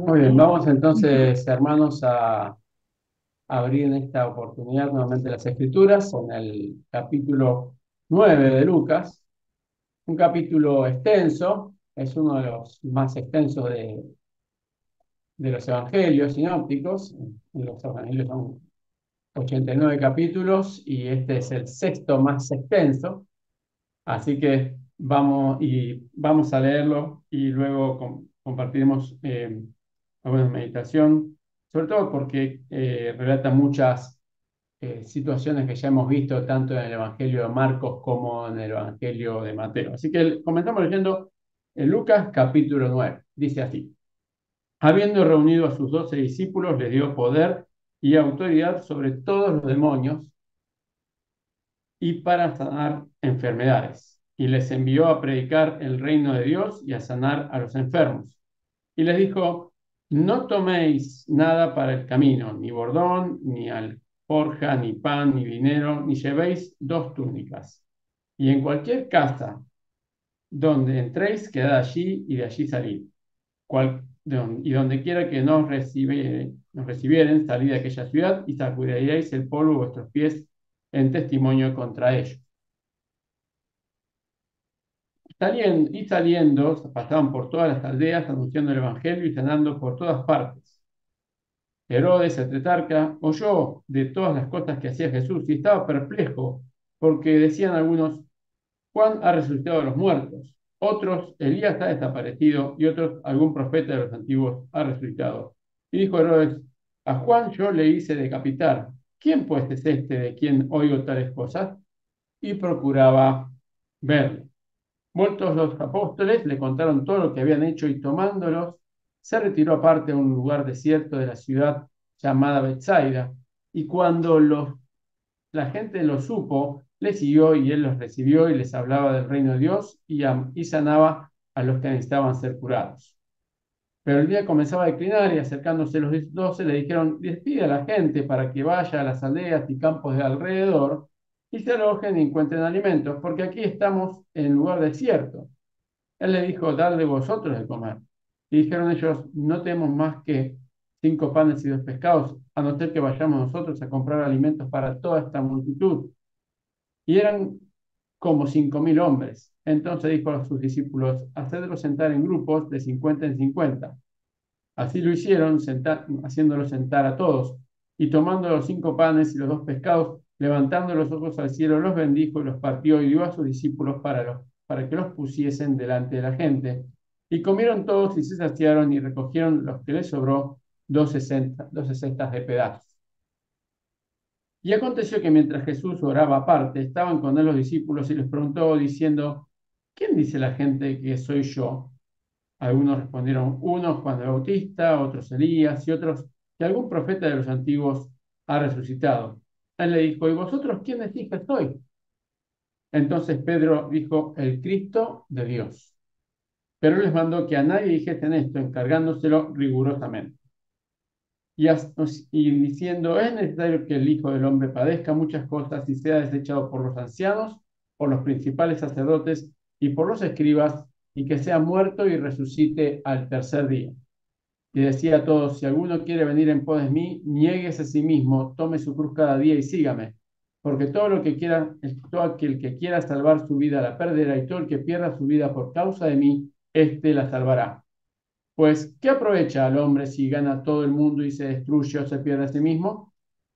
Muy bien, vamos entonces, hermanos, a abrir en esta oportunidad nuevamente las Escrituras en el capítulo 9 de Lucas, un capítulo extenso, es uno de los más extensos de los evangelios sinópticos. Los evangelios son 89 capítulos y este es el sexto más extenso. Así que vamos a leerlo y luego compartiremos alguna meditación, sobre todo porque relata muchas situaciones que ya hemos visto tanto en el Evangelio de Marcos como en el Evangelio de Mateo. Así que comenzamos leyendo en Lucas capítulo 9. Dice así: habiendo reunido a sus 12 discípulos, les dio poder y autoridad sobre todos los demonios y para sanar enfermedades. Y les envió a predicar el reino de Dios y a sanar a los enfermos. Y les dijo: no toméis nada para el camino, ni bordón, ni alforja, ni pan, ni dinero, ni llevéis dos túnicas. Y en cualquier casa donde entréis, quedad allí y de allí salid. Y donde quiera que nos recibieren, salid de aquella ciudad y sacudiréis el polvo de vuestros pies en testimonio contra ellos. Saliendo, pasaban por todas las aldeas anunciando el evangelio y sanando por todas partes. Herodes, el tetrarca, oyó de todas las cosas que hacía Jesús y estaba perplejo, porque decían algunos: Juan ha resucitado de los muertos, otros: Elías ha desaparecido, y otros: algún profeta de los antiguos ha resucitado. Y dijo Herodes: a Juan yo le hice decapitar. ¿Quién pues es este de quien oigo tales cosas? Y procuraba verle. Vueltos los apóstoles, le contaron todo lo que habían hecho y tomándolos, se retiró aparte a un lugar desierto de la ciudad llamada Betsaida. Y cuando la gente lo supo, le siguió y él los recibió y les hablaba del reino de Dios y sanaba a los que necesitaban ser curados. Pero el día comenzaba a declinar y acercándose los 12 le dijeron: despide a la gente para que vaya a las aldeas y campos de alrededor y se alojen y encuentren alimentos, porque aquí estamos en lugar desierto. Él le dijo: dadle vosotros de comer. Y dijeron ellos: no tenemos más que 5 panes y 2 pescados, a no ser que vayamos nosotros a comprar alimentos para toda esta multitud. Y eran como 5.000 hombres. Entonces dijo a sus discípulos: hacedlos sentar en grupos de 50 en 50. Así lo hicieron, haciéndolos sentar a todos. Y tomando los 5 panes y los 2 pescados, levantando los ojos al cielo, los bendijo y los partió y dio a sus discípulos para que los pusiesen delante de la gente. Y comieron todos y se saciaron y recogieron los que les sobró 12 cestas de pedazos. Y aconteció que mientras Jesús oraba aparte, estaban con él los discípulos y les preguntó diciendo: ¿quién dice la gente que soy yo? Algunos respondieron: unos Juan el Bautista, otros Elías y otros que algún profeta de los antiguos ha resucitado. Él le dijo: ¿y vosotros quién decís que soy? Entonces Pedro dijo: el Cristo de Dios. Pero les mandó que a nadie dijesen esto, encargándoselo rigurosamente. Y diciendo: es necesario que el Hijo del Hombre padezca muchas cosas y sea desechado por los ancianos, por los principales sacerdotes y por los escribas, y que sea muerto y resucite al tercer día. Y decía a todos: si alguno quiere venir en pos de mí, niéguese a sí mismo, tome su cruz cada día y sígame. Porque todo aquel que quiera salvar su vida la perderá, y todo el que pierda su vida por causa de mí, éste la salvará. Pues, ¿qué aprovecha al hombre si gana todo el mundo y se destruye o se pierde a sí mismo?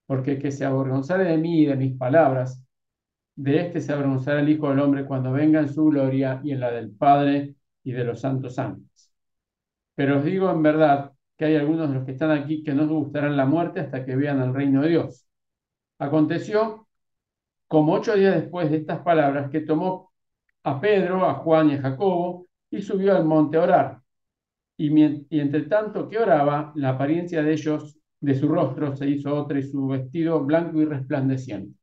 Porque el que se avergonzare de mí y de mis palabras, de éste se avergonzará el Hijo del Hombre cuando venga en su gloria y en la del Padre y de los santos ángeles. Pero os digo en verdad que hay algunos de los que están aquí que no les gustarán la muerte hasta que vean el reino de Dios. Aconteció, como 8 días después de estas palabras, que tomó a Pedro, a Juan y a Jacobo y subió al monte a orar. Y entre tanto que oraba, la apariencia de ellos, de su rostro, se hizo otra y su vestido blanco y resplandeciente.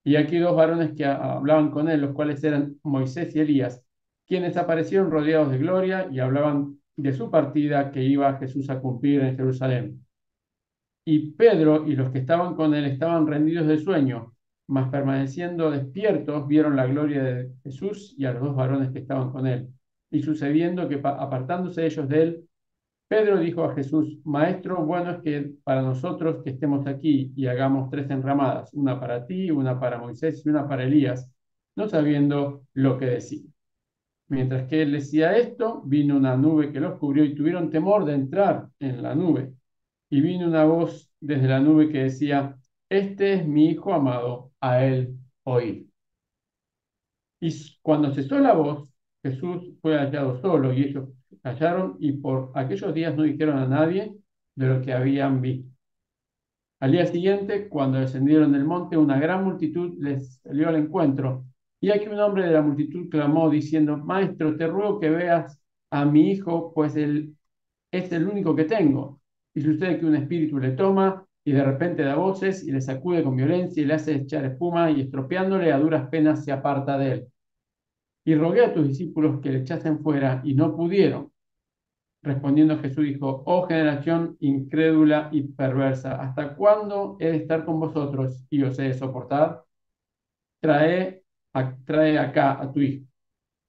Y aquí 2 varones que hablaban con él, los cuales eran Moisés y Elías, quienes aparecieron rodeados de gloria y hablaban de su partida que iba Jesús a cumplir en Jerusalén. Y Pedro y los que estaban con él estaban rendidos de sueño, mas permaneciendo despiertos vieron la gloria de Jesús y a los 2 varones que estaban con él. Y sucediendo que apartándose ellos de él, Pedro dijo a Jesús: Maestro, bueno es que para nosotros que estemos aquí y hagamos tres enramadas, una para ti, una para Moisés y una para Elías, no sabiendo lo que decía. Mientras que él decía esto, vino una nube que los cubrió y tuvieron temor de entrar en la nube. Y vino una voz desde la nube que decía: Este es mi Hijo amado, a él oíd. Y cuando cesó la voz, Jesús fue hallado solo y ellos callaron y por aquellos días no dijeron a nadie de lo que habían visto. Al día siguiente, cuando descendieron del monte, una gran multitud les salió al encuentro. Y aquí un hombre de la multitud clamó diciendo: Maestro, te ruego que veas a mi hijo, pues él es el único que tengo. Y sucede que un espíritu le toma y de repente da voces y le sacude con violencia y le hace echar espuma y estropeándole a duras penas se aparta de él. Y rogué a tus discípulos que le echasen fuera y no pudieron. Respondiendo Jesús dijo: Oh generación incrédula y perversa, ¿hasta cuándo he de estar con vosotros y os he de soportar? Trae acá a tu hijo.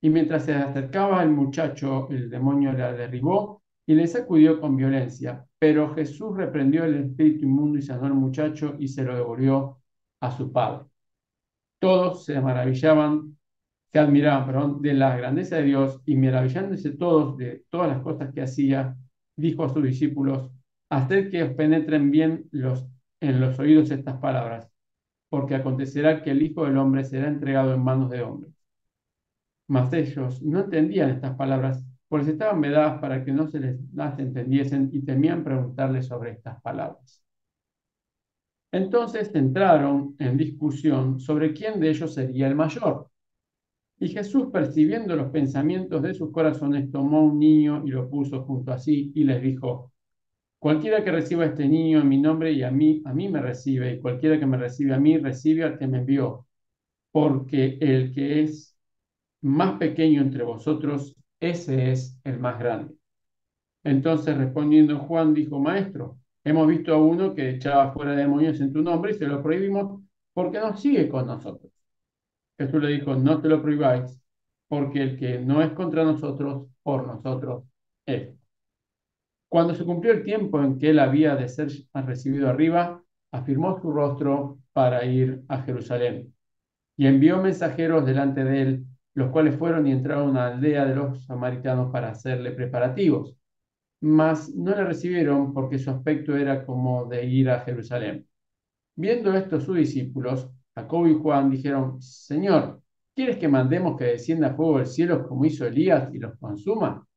Y mientras se acercaba el muchacho, el demonio la derribó y le sacudió con violencia. Pero Jesús reprendió el espíritu inmundo y sanó al muchacho y se lo devolvió a su padre. Todos se admiraban, perdón, de la grandeza de Dios y maravillándose todos de todas las cosas que hacía, dijo a sus discípulos: Haced que os penetren bien en los oídos estas palabras, porque acontecerá que el Hijo del Hombre será entregado en manos de hombres. Mas ellos no entendían estas palabras, pues estaban vedadas para que no se las entendiesen y temían preguntarle sobre estas palabras. Entonces entraron en discusión sobre quién de ellos sería el mayor. Y Jesús, percibiendo los pensamientos de sus corazones, tomó un niño y lo puso junto a sí y les dijo: Cualquiera que reciba a este niño en mi nombre y a mí me recibe, y cualquiera que me recibe a mí, recibe al que me envió, porque el que es más pequeño entre vosotros, ese es el más grande. Entonces respondiendo Juan dijo: Maestro, hemos visto a uno que echaba fuera demonios en tu nombre y se lo prohibimos porque no sigue con nosotros. Jesús le dijo: No te lo prohibáis, porque el que no es contra nosotros, por nosotros es. Cuando se cumplió el tiempo en que él había de ser recibido arriba, afirmó su rostro para ir a Jerusalén y envió mensajeros delante de él, los cuales fueron y entraron a una aldea de los samaritanos para hacerle preparativos. Mas no le recibieron porque su aspecto era como de ir a Jerusalén. Viendo esto sus discípulos, Jacobo y Juan, dijeron: Señor, ¿quieres que mandemos que descienda fuego del cielo como hizo Elías y los consuma?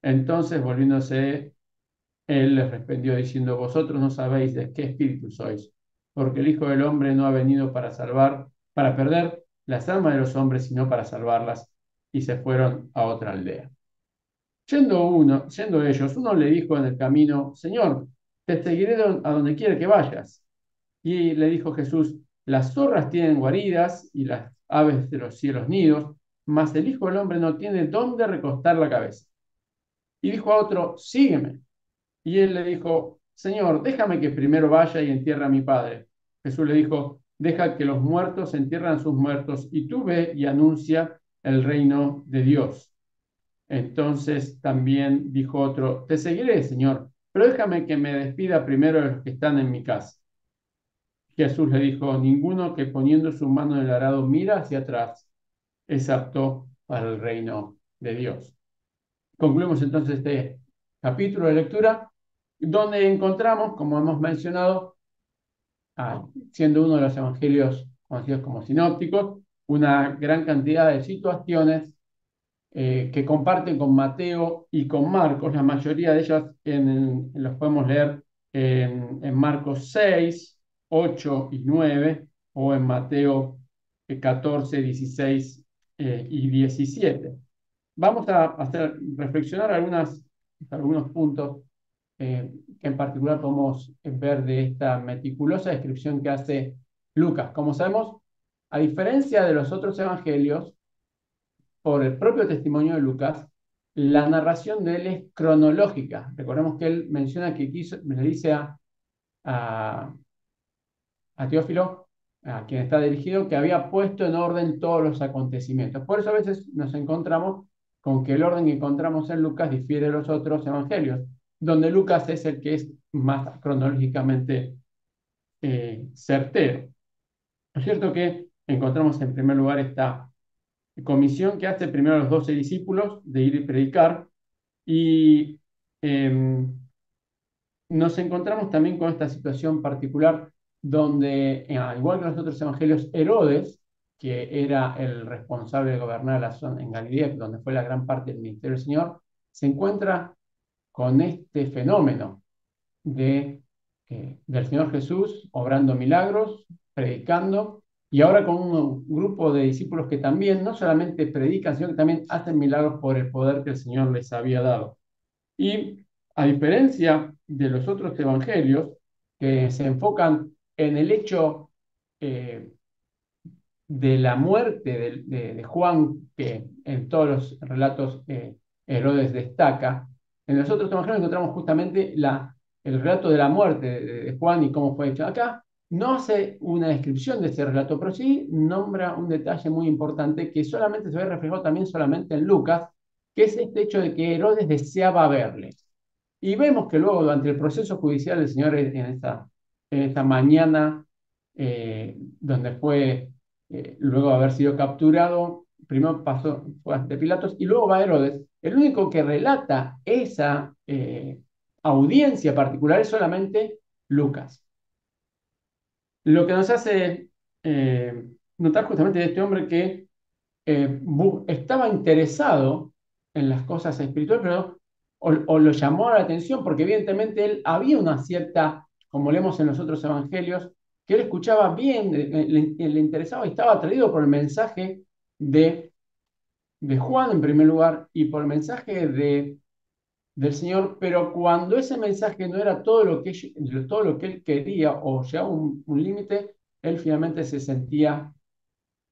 Entonces, volviéndose, él les respondió diciendo: Vosotros no sabéis de qué espíritu sois, porque el Hijo del Hombre no ha venido para perder las almas de los hombres, sino para salvarlas. Y se fueron a otra aldea. Yendo ellos, uno le dijo en el camino: Señor, te seguiré a donde quiera que vayas. Y le dijo Jesús: Las zorras tienen guaridas y las aves de los cielos nidos, mas el Hijo del Hombre no tiene dónde recostar la cabeza. Y dijo a otro: Sígueme. Y él le dijo: Señor, déjame que primero vaya y entierre a mi padre. Jesús le dijo: Deja que los muertos entierran a sus muertos, y tú ve y anuncia el reino de Dios. Entonces también dijo otro: Te seguiré, Señor, pero déjame que me despida primero de los que están en mi casa. Jesús le dijo: Ninguno que poniendo su mano en el arado mira hacia atrás es apto para el reino de Dios. Concluimos entonces este capítulo de lectura, donde encontramos, como hemos mencionado, siendo uno de los evangelios conocidos como sinópticos, una gran cantidad de situaciones que comparten con Mateo y con Marcos. La mayoría de ellas los podemos leer en Marcos 6, 8 y 9, o en Mateo 14, 16 y 17. Vamos a reflexionar algunos puntos que en particular podemos ver de esta meticulosa descripción que hace Lucas. Como sabemos, a diferencia de los otros evangelios, por el propio testimonio de Lucas, la narración de él es cronológica. Recordemos que él menciona que le dice a, a Teófilo, a quien está dirigido, que había puesto en orden todos los acontecimientos. Por eso a veces nos encontramos con que el orden que encontramos en Lucas difiere de los otros evangelios, donde Lucas es el que es más cronológicamente certero. Es cierto que encontramos en primer lugar esta comisión que hace primero a los 12 discípulos de ir y predicar, y nos encontramos también con esta situación particular donde, al igual que en los otros evangelios, Herodes, que era el responsable de gobernar la zona en Galilea, donde fue la gran parte del ministerio del Señor, se encuentra con este fenómeno del Señor Jesús obrando milagros, predicando, y ahora con un grupo de discípulos que también no solamente predican, sino que también hacen milagros por el poder que el Señor les había dado. Y a diferencia de los otros evangelios que se enfocan en el hecho eh, de la muerte de Juan, que en todos los relatos Herodes destaca, en los otros evangelios encontramos justamente el relato de la muerte de Juan y cómo fue hecho. Acá no hace una descripción de ese relato, pero sí nombra un detalle muy importante que solamente se ve reflejado también solamente en Lucas, que es este hecho de que Herodes deseaba verle. Y vemos que luego, durante el proceso judicial, el Señor en esta mañana, donde luego de haber sido capturado, primero fue ante Pilatos y luego va a Herodes. El único que relata esa audiencia particular es solamente Lucas. Lo que nos hace notar justamente de este hombre que estaba interesado en las cosas espirituales, pero o lo llamó la atención, porque evidentemente él había una cierta, como leemos en los otros evangelios, que él escuchaba bien, le interesaba y estaba atraído por el mensaje de Juan en primer lugar y por el mensaje del Señor, pero cuando ese mensaje no era todo lo que él quería o llegaba a un límite, él finalmente se sentía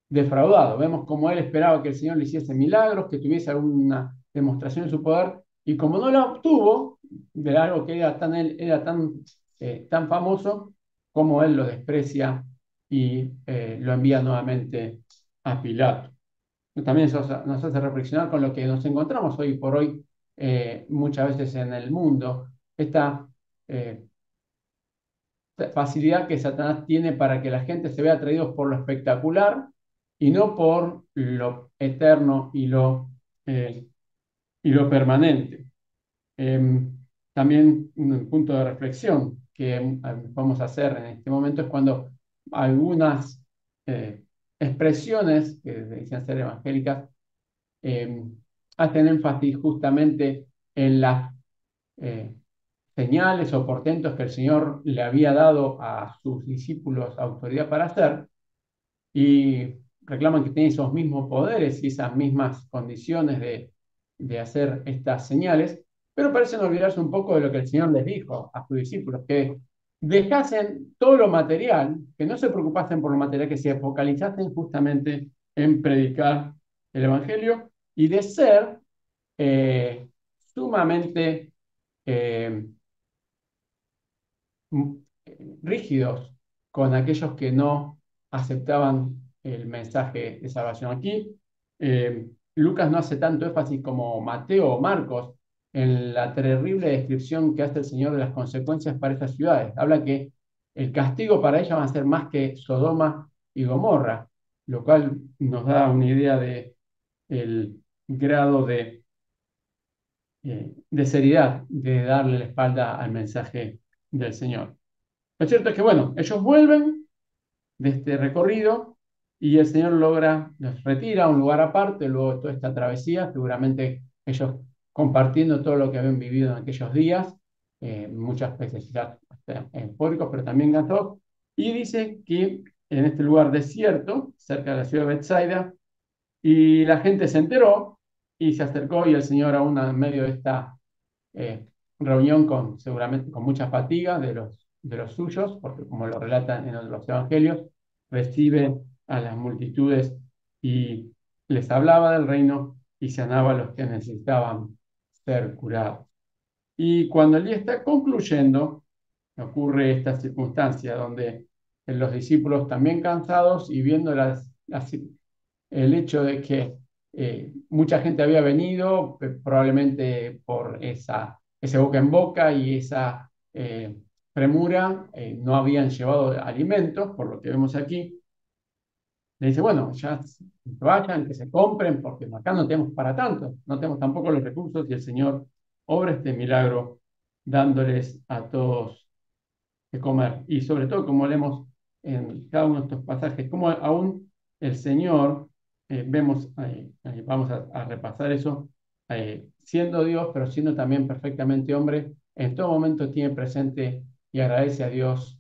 defraudado. Vemos como él esperaba que el Señor le hiciese milagros, que tuviese alguna demostración de su poder, y como no la obtuvo, de algo que era tan famoso, como él lo desprecia y lo envía nuevamente a Pilato. También eso nos hace reflexionar con lo que nos encontramos hoy por hoy muchas veces en el mundo, esta eh, facilidad que Satanás tiene para que la gente se vea atraídos por lo espectacular y no por lo eterno y lo permanente. También un punto de reflexión que vamos a hacer en este momento es cuando algunas eh, expresiones que dicen ser evangélicas eh, hacen énfasis justamente en las eh, señales o portentos que el Señor le había dado a sus discípulos autoridad para hacer, y reclaman que tiene esos mismos poderes y esas mismas condiciones de hacer estas señales, pero parecen olvidarse un poco de lo que el Señor les dijo a sus discípulos, que dejasen todo lo material, que no se preocupasen por lo material, que se focalizasen justamente en predicar el Evangelio y de ser sumamente eh, rígidos con aquellos que no aceptaban el mensaje de salvación. Aquí Lucas no hace tanto énfasis como Mateo o Marcos en la terrible descripción que hace el Señor de las consecuencias para estas ciudades. Habla que el castigo para ellas va a ser más que Sodoma y Gomorra, lo cual nos da una idea del grado de seriedad de darle la espalda al mensaje del Señor. Lo cierto es que, bueno, ellos vuelven de este recorrido y el Señor los retira a un lugar aparte, luego de toda esta travesía, seguramente ellos compartiendo todo lo que habían vivido en aquellos días, muchas veces ya eufóricos, pero también cansados, y dice que en este lugar desierto, cerca de la ciudad de Bethsaida, y la gente se enteró y se acercó, y el Señor aún en medio de esta eh, reunión seguramente con mucha fatiga de los suyos, porque como lo relatan en los evangelios, recibe a las multitudes y les hablaba del reino y sanaba a los que necesitaban ser curados. Y cuando el día está concluyendo, ocurre esta circunstancia donde los discípulos también cansados y viendo el hecho de que Mucha gente había venido, probablemente por ese boca en boca y esa premura, no habían llevado alimentos, por lo que vemos aquí. Le dice, bueno, ya vayan, que se compren, porque acá no tenemos para tanto, no tenemos tampoco los recursos, y el Señor obra este milagro dándoles a todos de comer. Y sobre todo, como leemos en cada uno de estos pasajes, como aún el Señor, vemos, vamos a repasar eso, siendo Dios, pero siendo también perfectamente hombre, en todo momento tiene presente y agradece a Dios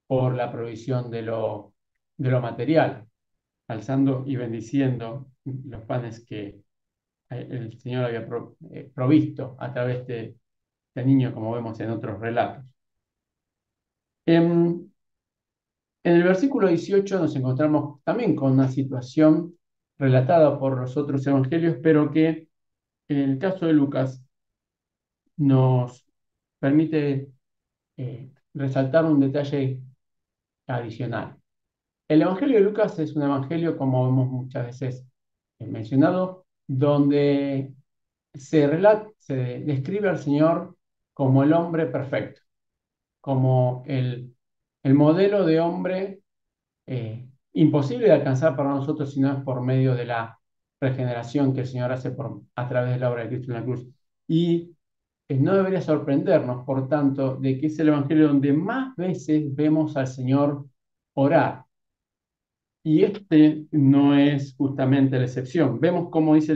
por la provisión de lo material, alzando y bendiciendo los panes que el Señor había provisto a través de niño, como vemos en otros relatos. En, en el versículo 18 nos encontramos también con una situación relatada por los otros evangelios, pero que en el caso de Lucas nos permite resaltar un detalle adicional. El Evangelio de Lucas es un evangelio, como hemos muchas veces mencionado, donde se describe al Señor como el hombre perfecto, como el modelo de hombre imposible de alcanzar para nosotros si no es por medio de la regeneración que el Señor hace a través de la obra de Cristo en la cruz. Y no debería sorprendernos, por tanto, de que es el Evangelio donde más veces vemos al Señor orar. Y este no es justamente la excepción. Vemos cómo dice,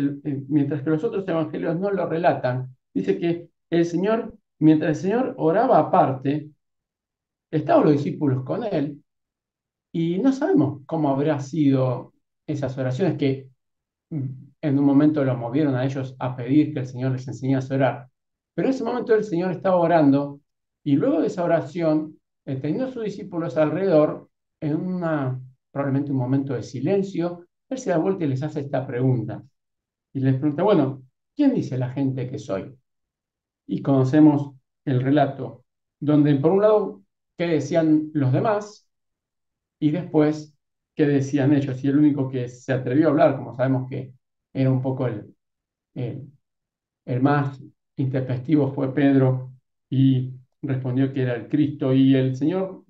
mientras que los otros evangelios no lo relatan, dice que el Señor, mientras el Señor oraba aparte, estaban los discípulos con él y no sabemos cómo habrá sido esas oraciones que en un momento los movieron a ellos a pedir que el Señor les enseñase a orar. Pero en ese momento el Señor estaba orando y luego de esa oración, teniendo a sus discípulos alrededor, en probablemente un momento de silencio, Él se da vuelta y les hace esta pregunta. Y les pregunta, bueno, ¿quién dice la gente que soy? Y conocemos el relato, donde por un lado, ¿qué decían los demás? Y después, ¿qué decían ellos? Y el único que se atrevió a hablar, como sabemos que era un poco el, el más intempestivo, fue Pedro, y respondió que era el Cristo. Y el Señor,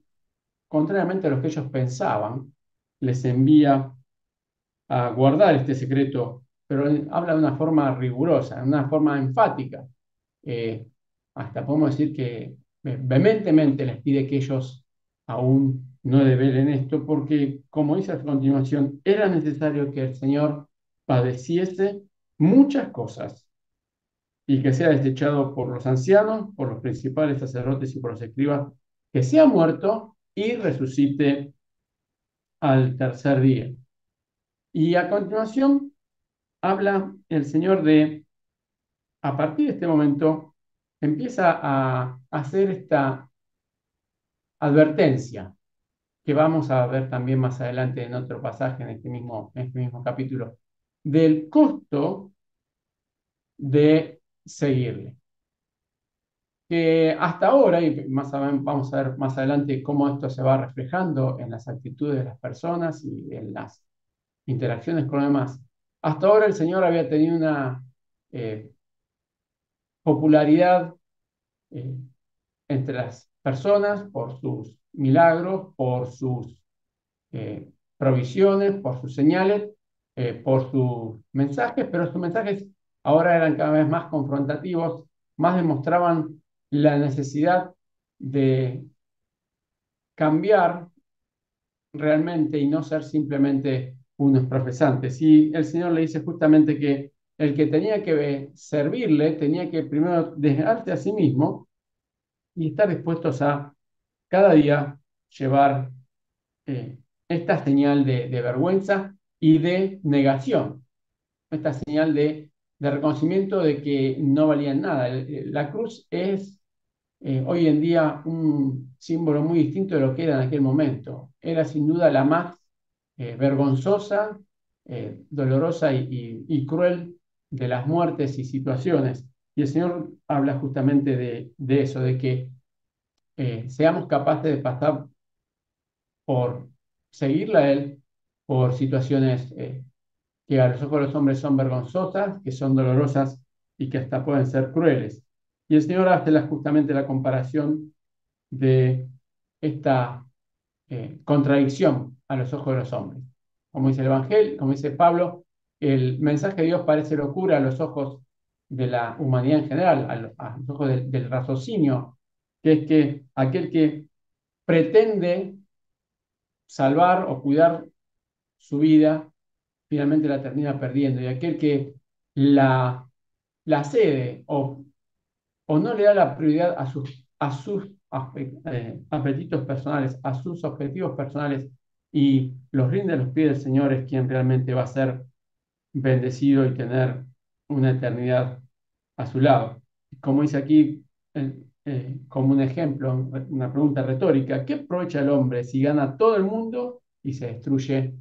contrariamente a lo que ellos pensaban, les envía a guardar este secreto, pero él habla de una forma rigurosa, de una forma enfática. Eh, Hasta podemos decir que vehementemente les pide que ellos aún no develen esto, porque, como dice a continuación, era necesario que el Señor padeciese muchas cosas y que sea desechado por los ancianos, por los principales sacerdotes y por los escribas, que sea muerto y resucite al tercer día. Y a continuación habla el Señor a partir de este momento, empieza a hacer esta advertencia que vamos a ver también más adelante en otro pasaje en este mismo capítulo, del costo de seguirle. Que hasta ahora, y vamos a ver más adelante cómo esto se va reflejando en las actitudes de las personas y en las interacciones con los demás, hasta ahora el Señor había tenido una eh, popularidad eh, entre las personas por sus milagros, por sus provisiones, por sus señales, por sus mensajes, pero sus mensajes ahora eran cada vez más confrontativos, más demostraban la necesidad de cambiar realmente y no ser simplemente unos profesantes. Y el Señor le dice justamente que el que tenía que servirle tenía que primero desgarrarse a sí mismo y estar dispuestos a cada día llevar eh, esta señal de vergüenza y de negación, esta señal de reconocimiento de que no valían nada. La cruz es hoy en día un símbolo muy distinto de lo que era en aquel momento. Era sin duda la más vergonzosa, dolorosa y cruel de las muertes y situaciones. Y el Señor habla justamente de eso, de que seamos capaces de pasar por seguirle a Él por situaciones que a los ojos de los hombres son vergonzosas, que son dolorosas y que hasta pueden ser crueles. Y el Señor hace justamente la comparación de esta contradicción a los ojos de los hombres. Como dice el Evangelio, como dice Pablo, el mensaje de Dios parece locura a los ojos de la humanidad en general, a los ojos del raciocinio, que es que aquel que pretende salvar o cuidar su vida, finalmente la termina perdiendo. Y aquel que la, la cede o no le da la prioridad a sus apetitos personales, a sus objetivos personales y los rinde a los pies del Señor, es quien realmente va a ser bendecido y tener una eternidad a su lado. Como dice aquí, como un ejemplo, una pregunta retórica, ¿qué aprovecha el hombre si gana todo el mundo y se destruye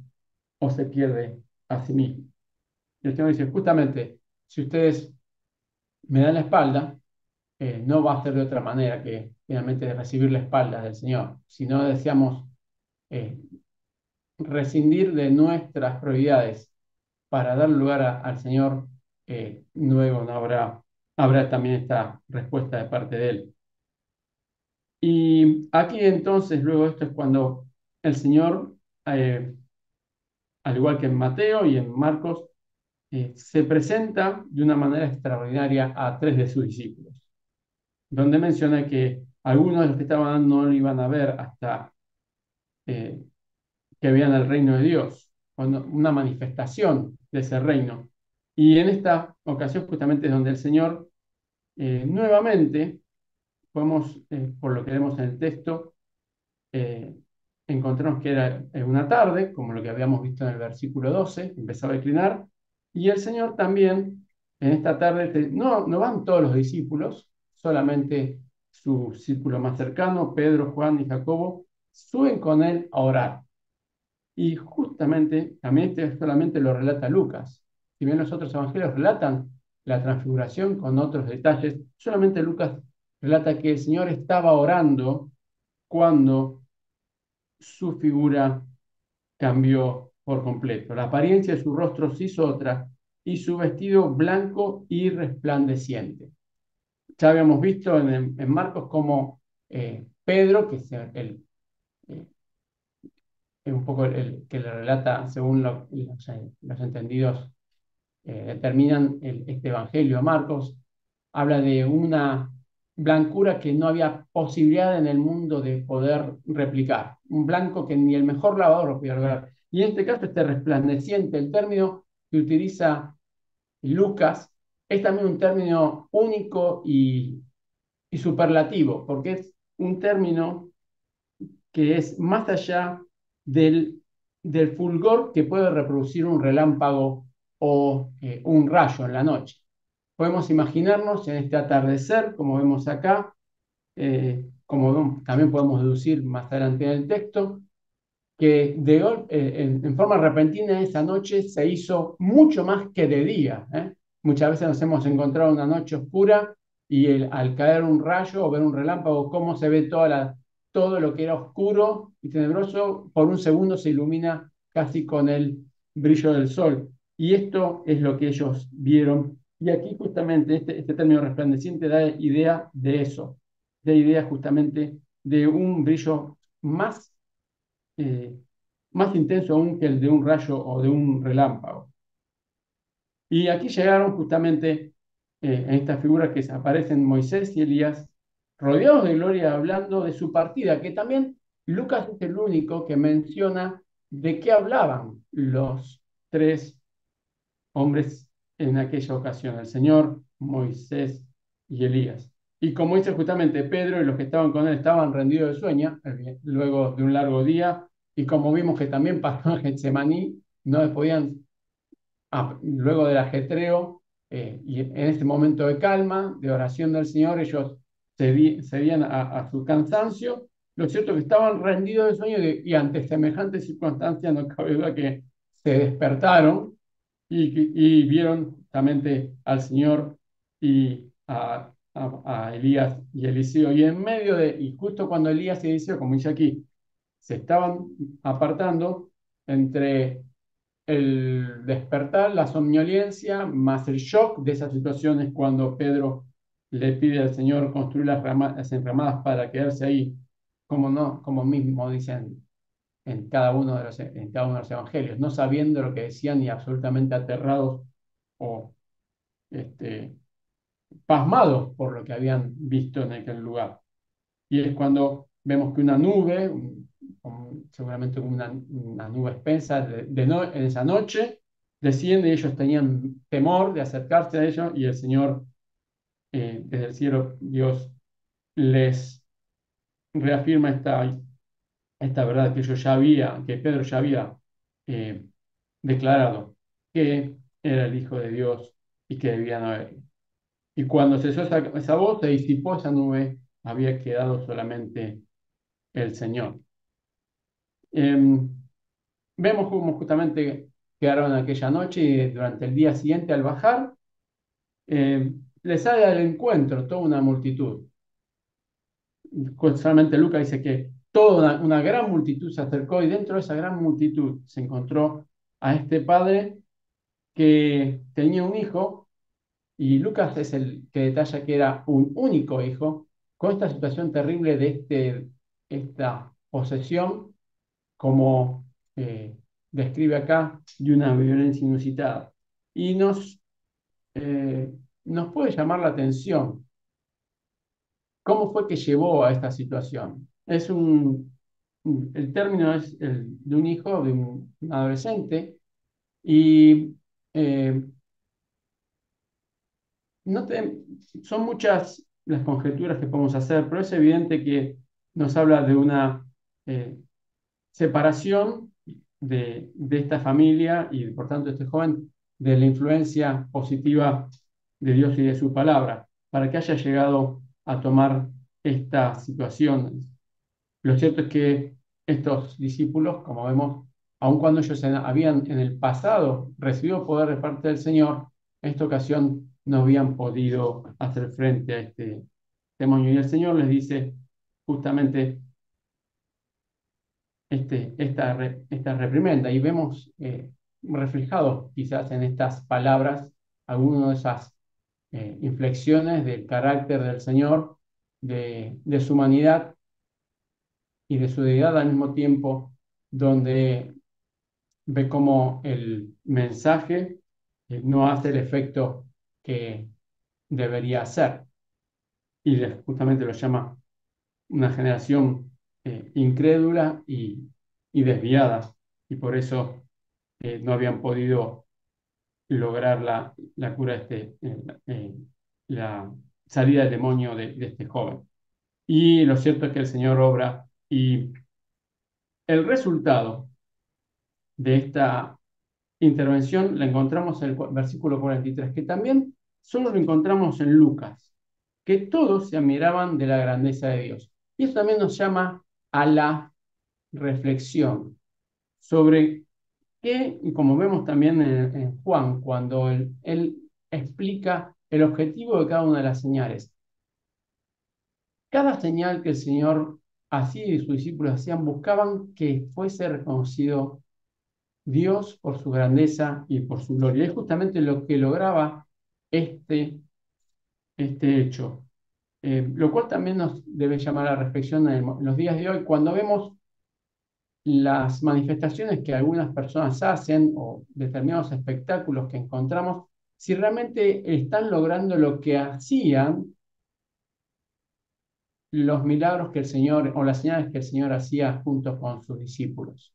o se pierde a sí mismo? Y el Señor dice, justamente, si ustedes me dan la espalda, no va a ser de otra manera que finalmente recibir la espalda del Señor. Si no deseamos eh, rescindir de nuestras prioridades para dar lugar al Señor, luego no habrá también esta respuesta de parte de Él. Y aquí entonces, luego esto es cuando el Señor, eh, al igual que en Mateo y en Marcos, se presenta de una manera extraordinaria a tres de sus discípulos, donde menciona que algunos de los que estaban no lo iban a ver hasta eh, que vean el reino de Dios, una manifestación de ese reino. Y en esta ocasión justamente es donde el Señor nuevamente, podemos, por lo que vemos en el texto, eh, encontramos que era una tarde, como lo que habíamos visto en el versículo 12, empezaba a declinar, y el Señor también en esta tarde, no van todos los discípulos, solamente su círculo más cercano, Pedro, Juan y Jacobo, suben con él a orar. Y justamente, también este solamente lo relata Lucas. Si bien los otros evangelios relatan la transfiguración con otros detalles, solamente Lucas relata que el Señor estaba orando cuando su figura cambió por completo. La apariencia de su rostro se hizo otra y su vestido blanco y resplandeciente. Ya habíamos visto en Marcos cómo Pedro, que es eh, un poco el que le relata según los entendidos determinan este Evangelio de Marcos, habla de una blancura que no había posibilidad en el mundo de poder replicar, un blanco que ni el mejor lavador lo podía lograr. Y en este caso, este resplandeciente, el término que utiliza Lucas, es también un término único y superlativo, porque es un término que es más allá del fulgor que puede reproducir un relámpago o un rayo en la noche. Podemos imaginarnos en este atardecer, como vemos acá, como también podemos deducir más adelante en el texto, que en forma repentina esa noche se hizo mucho más que de día. Muchas veces nos hemos encontrado una noche oscura y al caer un rayo o ver un relámpago, cómo se ve todo lo que era oscuro y tenebroso, por un segundo se ilumina casi con el brillo del sol. Y esto es lo que ellos vieron. Y aquí justamente este término resplandeciente da idea de eso, da idea justamente de un brillo eh, más intenso aún que el de un rayo o de un relámpago. Y aquí llegaron justamente en estas figuras que aparecen Moisés y Elías, rodeados de gloria, hablando de su partida, que también Lucas es el único que menciona de qué hablaban los tres hombres en aquella ocasión, el Señor, Moisés y Elías. Y como dice justamente Pedro y los que estaban con él estaban rendidos de sueño, luego de un largo día, y como vimos que también pasó en Getsemaní, no podían, luego del ajetreo, y en este momento de calma, de oración del Señor, ellos cedían a su cansancio. Lo cierto es que estaban rendidos de sueño y ante semejantes circunstancias no cabe duda que se despertaron y vieron justamente al Señor y a Elías y Eliseo. Y en medio y justo cuando Elías y Eliseo, como dice aquí, se estaban apartando entre el despertar, la somnolencia, más el shock de esas situaciones cuando Pedro le pide al Señor construir las enramadas para quedarse ahí, como no, como mismo dicen en cada uno de los evangelios, no sabiendo lo que decían y absolutamente aterrados o este, pasmados por lo que habían visto en aquel lugar. Y es cuando vemos que una nube, seguramente una nube espesa en esa noche, desciende y ellos tenían temor de acercarse a ellos y el Señor, desde el cielo, Dios les reafirma esta verdad que Pedro ya había eh, declarado, que era el Hijo de Dios y que debían haber. Y cuando cesó esa voz, se disipó esa nube, había quedado solamente el Señor. Em, Vemos cómo justamente quedaron aquella noche y durante el día siguiente al bajar, les sale al encuentro toda una multitud. Solamente Lucas dice que toda una gran multitud se acercó y dentro de esa gran multitud se encontró a este padre que tenía un hijo y Lucas es el que detalla que era un único hijo con esta situación terrible de esta posesión como describe acá, de una violencia inusitada. Y eh, nos puede llamar la atención cómo fue que llevó a esta situación. El término es el de un hijo, de un adolescente, y eh, no te- son muchas las conjeturas que podemos hacer, pero es evidente que nos habla de una eh, separación de esta familia y por tanto este joven de la influencia positiva de Dios y de su palabra, para que haya llegado a tomar esta situación. Lo cierto es que estos discípulos, como vemos, aun cuando ellos habían en el pasado recibido poder de parte del Señor, en esta ocasión no habían podido hacer frente a este demonio. Y el Señor les dice justamente esta reprimenda y vemos reflejados quizás en estas palabras algunas de esas inflexiones del carácter del Señor, de su humanidad y de su deidad al mismo tiempo, donde ve cómo el mensaje no hace el efecto que debería hacer y justamente lo llama una generación incrédula y desviada y por eso no habían podido lograr la cura, la salida del demonio de este joven. Y lo cierto es que el Señor obra y el resultado de esta intervención la encontramos en el versículo 43, que también solo lo encontramos en Lucas, que todos se admiraban de la grandeza de Dios. Y eso también nos llama a la reflexión sobre que, y como vemos también en Juan, cuando él explica el objetivo de cada una de las señales, cada señal que el Señor hacía y sus discípulos hacían, buscaban que fuese reconocido Dios por su grandeza y por su gloria. Es justamente lo que lograba este, este hecho, lo cual también nos debe llamar a la reflexión en los días de hoy, cuando vemos las manifestaciones que algunas personas hacen o determinados espectáculos que encontramos, si realmente están logrando lo que hacían los milagros que el Señor o las señales que el Señor hacía junto con sus discípulos.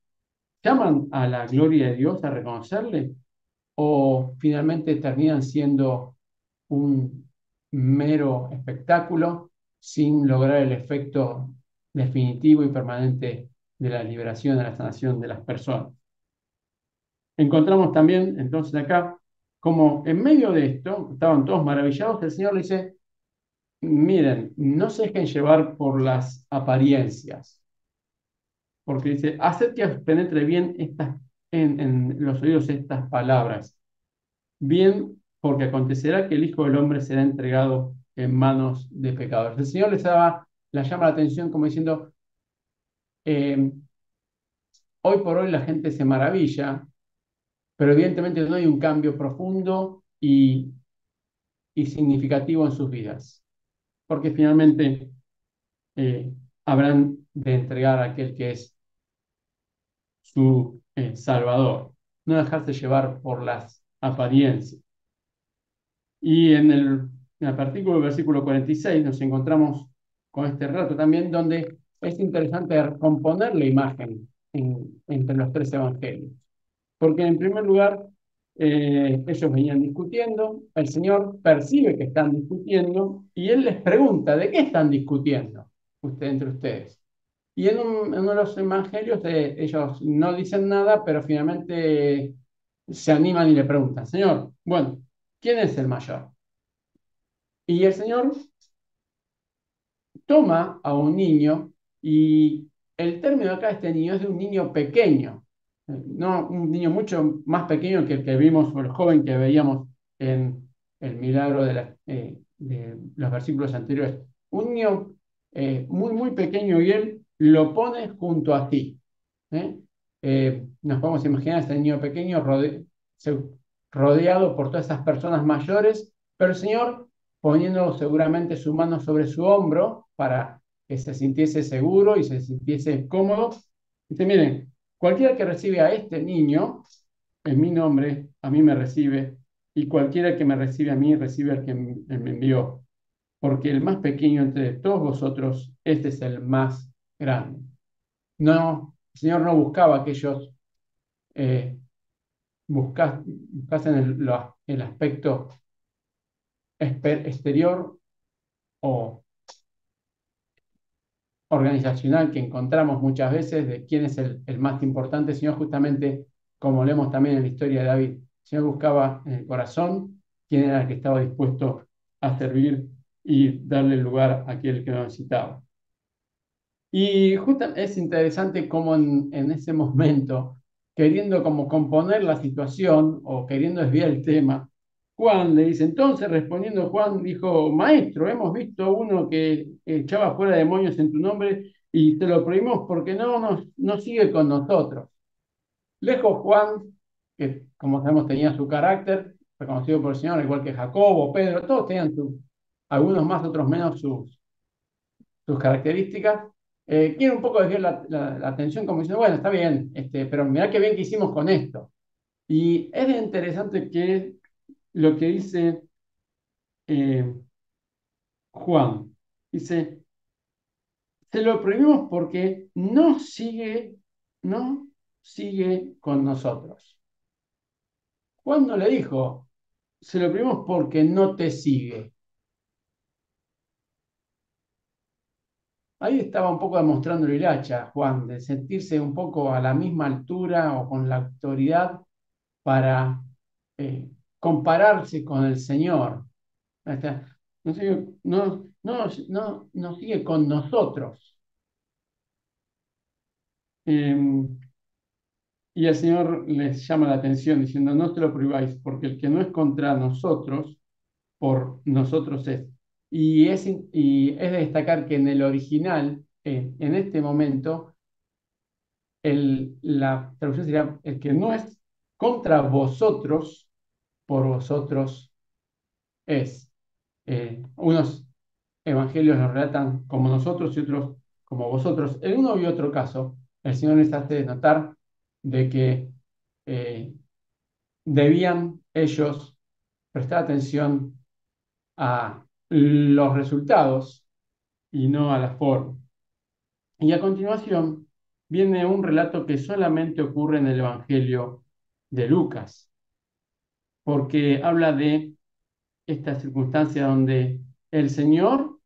¿Llaman a la gloria de Dios a reconocerle o finalmente terminan siendo un mero espectáculo sin lograr el efecto definitivo y permanente de la liberación, de la sanación de las personas? Encontramos también entonces acá como en medio de esto, estaban todos maravillados, el Señor le dice, miren, no se dejen llevar por las apariencias, porque dice, haced que os penetre bien en los oídos estas palabras. Bien, porque acontecerá que el Hijo del Hombre será entregado en manos de pecadores. El Señor les llama la atención como diciendo, eh, hoy por hoy la gente se maravilla pero evidentemente no hay un cambio profundo y significativo en sus vidas, porque finalmente eh, habrán de entregar a aquel que es su Salvador, no dejarse llevar por las apariencias. Y en el artículo del versículo 46 nos encontramos con este relato también donde es interesante componer la imagen entre los tres evangelios. Porque en primer lugar, ellos venían discutiendo, el Señor percibe que están discutiendo y Él les pregunta, ¿de qué están discutiendo entre ustedes? Y en uno de los evangelios ellos no dicen nada, pero finalmente se animan y le preguntan, Señor, bueno, ¿quién es el mayor? Y el Señor toma a un niño y el término acá de este niño es de un niño pequeño, no un niño mucho más pequeño que el que vimos, o el joven que veíamos en el milagro de los versículos anteriores. Un niño muy, muy pequeño y él lo pone junto a ti. ¿Eh? Nos podemos imaginar a este niño pequeño rodeado por todas esas personas mayores, pero el Señor poniendo seguramente su mano sobre su hombro para que se sintiese seguro y se sintiese cómodo. Dice, miren, cualquiera que recibe a este niño, en mi nombre, a mí me recibe, y cualquiera que me recibe a mí, recibe al que me envió. Porque el más pequeño entre todos vosotros, este es el más grande. No, el Señor no buscaba que ellos eh, buscasen el aspecto exterior o organizacional que encontramos muchas veces de quién es el más importante, sino justamente, como leemos también en la historia de David, el Señor buscaba en el corazón quién era el que estaba dispuesto a servir y darle lugar a aquel que lo necesitaba. Y justo es interesante cómo en ese momento, queriendo como componer la situación o queriendo desviar el tema, Juan le dice, entonces respondiendo Juan dijo, maestro, hemos visto uno que echaba fuera demonios en tu nombre y te lo prohibimos porque no sigue con nosotros. Lejos Juan, que como sabemos tenía su carácter, reconocido por el Señor, igual que Jacobo, Pedro, todos tenían algunos más, otros menos sus características, quiere un poco desviar la atención como diciendo, bueno, está bien, pero mirá qué bien que hicimos con esto. Y es interesante que lo que dice eh, Juan, dice, se lo prohibimos porque no sigue con nosotros. Juan no le dijo, se lo prohibimos porque no te sigue. Ahí estaba un poco demostrando el hacha, Juan, de sentirse un poco a la misma altura o con la autoridad para compararse con el Señor. Hasta, no sigue con nosotros. Eh, y el Señor les llama la atención diciendo, no te lo priváis, porque el que no es contra nosotros, por nosotros es. Y es de destacar que en el original, en este momento, la traducción sería, el que no es contra vosotros, por vosotros es. Unos evangelios nos relatan como nosotros y otros como vosotros. En uno y otro caso, el Señor les hace notar de que eh, debían ellos prestar atención a los resultados y no a la forma. Y a continuación viene un relato que solamente ocurre en el Evangelio de Lucas, porque habla de esta circunstancia donde el Señor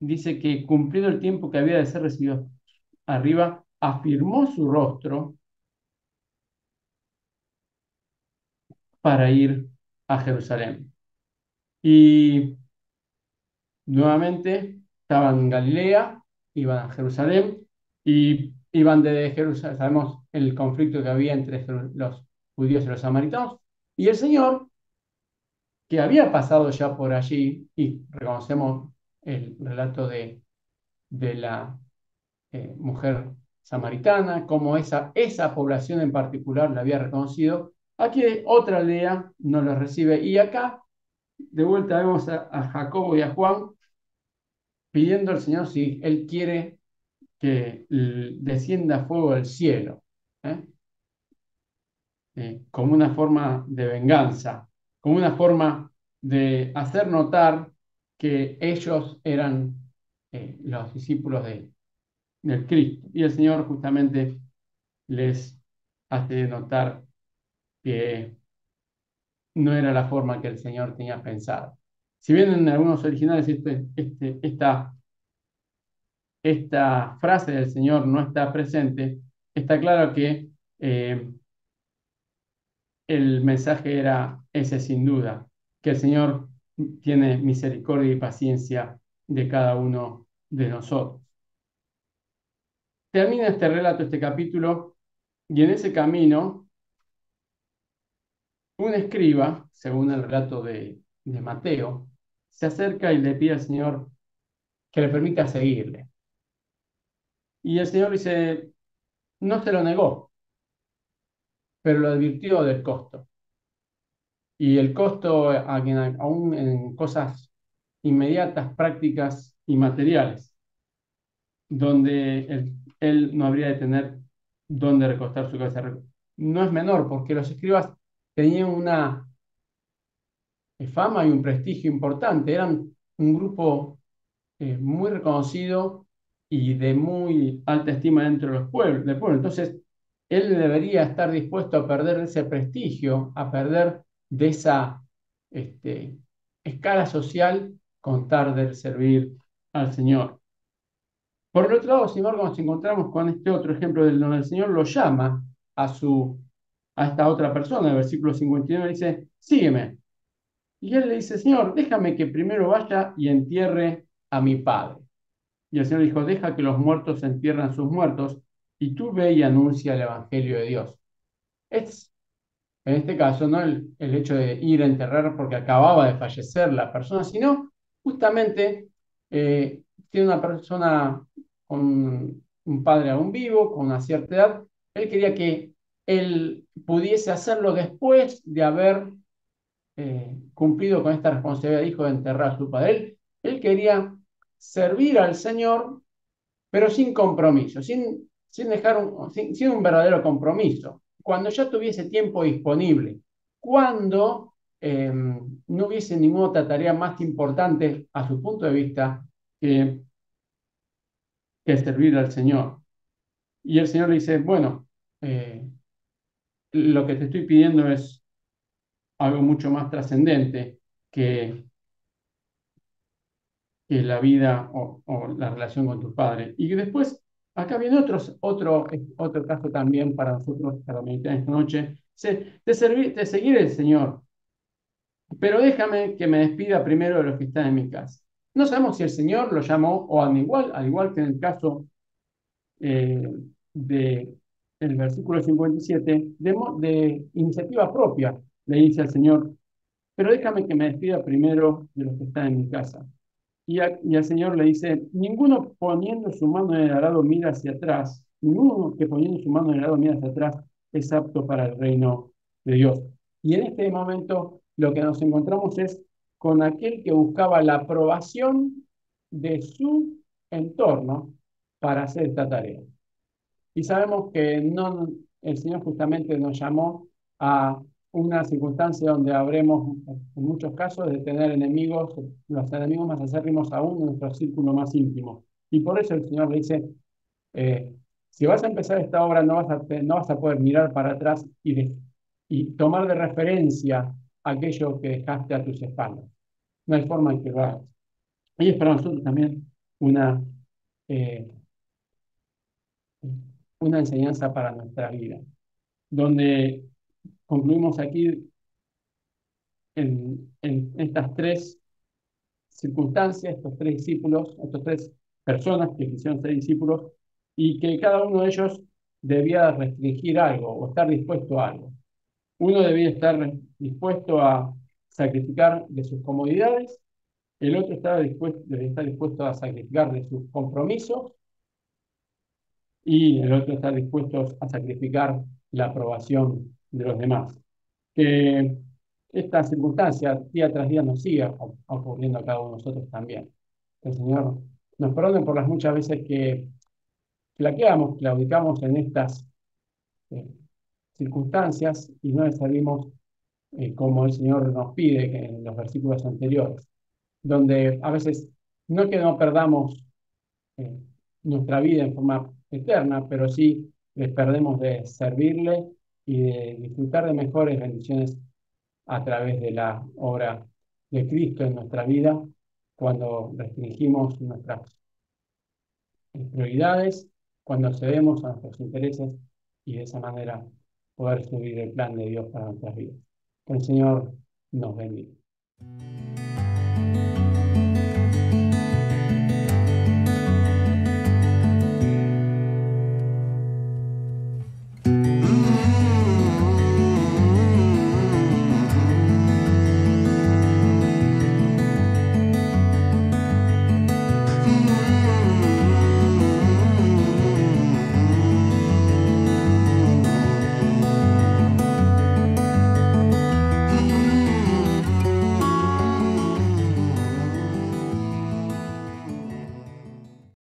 dice que cumplido el tiempo que había de ser recibido arriba, afirmó su rostro para ir a Jerusalén. Y nuevamente estaban en Galilea, iban a Jerusalén y iban de Jerusalén, sabemos el conflicto que había entre los judíos y los samaritanos, y el Señor, que había pasado ya por allí, y reconocemos el relato de la mujer samaritana, cómo esa población en particular la había reconocido. Aquí otra aldea no lo recibe. Y acá, de vuelta, vemos a Jacobo y a Juan pidiendo al Señor si Él quiere que descienda fuego del cielo, ¿eh? Como una forma de venganza, como una forma de hacer notar que ellos eran los discípulos del Cristo. Y el Señor justamente les hace notar que no era la forma que el Señor tenía pensado. Si bien en algunos originales esta frase del Señor no está presente, está claro que el mensaje era ese sin duda, que el Señor tiene misericordia y paciencia de cada uno de nosotros. Termina este relato, este capítulo, y en ese camino, un escriba, según el relato de Mateo, se acerca y le pide al Señor que le permita seguirle. Y el Señor dice, no se lo negó, pero lo advirtió del costo. Y el costo, aún en cosas inmediatas, prácticas y materiales, donde él no habría de tener dónde recostar su cabeza. No es menor, porque los escribas tenían una fama y un prestigio importante, eran un grupo muy reconocido y de muy alta estima dentro de los pueblos, del pueblo. Entonces, él debería estar dispuesto a perder ese prestigio, a perder de esa escala social con tal de servir al Señor. Por el otro lado, sin embargo, nos encontramos con este otro ejemplo donde el Señor lo llama a esta otra persona. El versículo 59 dice, sígueme. Y él le dice, Señor, déjame que primero vaya y entierre a mi padre. Y el Señor dijo, deja que los muertos entierren sus muertos y tú ve y anuncia el Evangelio de Dios. Es, en este caso, no el hecho de ir a enterrar porque acababa de fallecer la persona, sino justamente tiene una persona con un padre aún vivo, con una cierta edad. Él quería que él pudiese hacerlo después de haber cumplido con esta responsabilidad de hijo de enterrar a su padre. Él quería servir al Señor pero sin compromiso, sin dejar sin un verdadero compromiso. Cuando ya tuviese tiempo disponible, cuando no hubiese ninguna otra tarea más importante a su punto de vista que, que servir al Señor. Y el Señor le dice, bueno, lo que te estoy pidiendo es algo mucho más trascendente que la vida o la relación con tu padre. Y después, acá viene otro caso también para nosotros, para meditar esta noche, de seguir el Señor, pero déjame que me despida primero de los que están en mi casa. No sabemos si el Señor lo llamó, o al igual que en el caso eh, de el versículo 57, de iniciativa propia, le dice al Señor, pero déjame que me despida primero de los que están en mi casa. Y al Señor le dice, ninguno poniendo su mano en el arado mira hacia atrás, ninguno que poniendo su mano en el arado mira hacia atrás es apto para el reino de Dios. Y en este momento lo que nos encontramos es con aquel que buscaba la aprobación de su entorno para hacer esta tarea. Y sabemos que no, el Señor justamente nos llamó a una circunstancia donde habremos, en muchos casos, de tener enemigos, los enemigos más acérrimos aún en nuestro círculo más íntimo. Y por eso el Señor le dice, si vas a empezar esta obra, no vas a poder mirar para atrás y tomar de referencia aquello que dejaste a tus espaldas. No hay forma en que lo hagas. Y es para nosotros también una, eh, una enseñanza para nuestra vida, donde concluimos aquí en estas tres circunstancias, estos tres discípulos, estas tres personas que quisieron ser discípulos, y que cada uno de ellos debía restringir algo o estar dispuesto a algo. Uno debía estar dispuesto a sacrificar de sus comodidades, el otro debía estar dispuesto a sacrificar de sus compromisos, y el otro está dispuesto a sacrificar la aprobación de los demás. Que esta circunstancia día tras día nos siga ocurriendo a cada uno de nosotros también. Que el Señor nos perdone por las muchas veces que flaqueamos, claudicamos en estas eh, circunstancias y no les salimos como el Señor nos pide en los versículos anteriores, donde a veces no que no perdamos eh, nuestra vida en forma eterna, pero sí les perdemos de servirle y de disfrutar de mejores bendiciones a través de la obra de Cristo en nuestra vida, cuando restringimos nuestras prioridades, cuando cedemos a nuestros intereses y de esa manera poder subir el plan de Dios para nuestras vidas. Que el Señor nos bendiga.